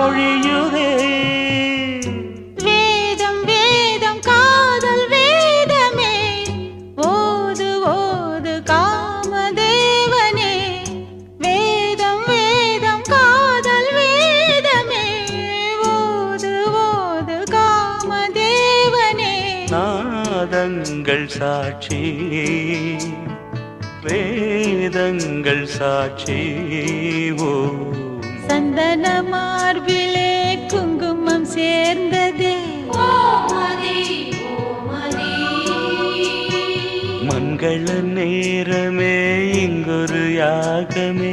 மொழியுதே. வேதம் வேதம் காதல் வேதமே, ஓது ஓது காமதேவனே. வேதம் வேதம் காதல் வேதமே, ஓது ஓது காமதேவனே. நாதங்கள் சாட்சி வேதங்கள் சாட்சி. ஓ சந்தன மார்பிலே குங்குமம் சேர்ந்ததே, மங்கள நேரமே இங்கொரு யாகமே.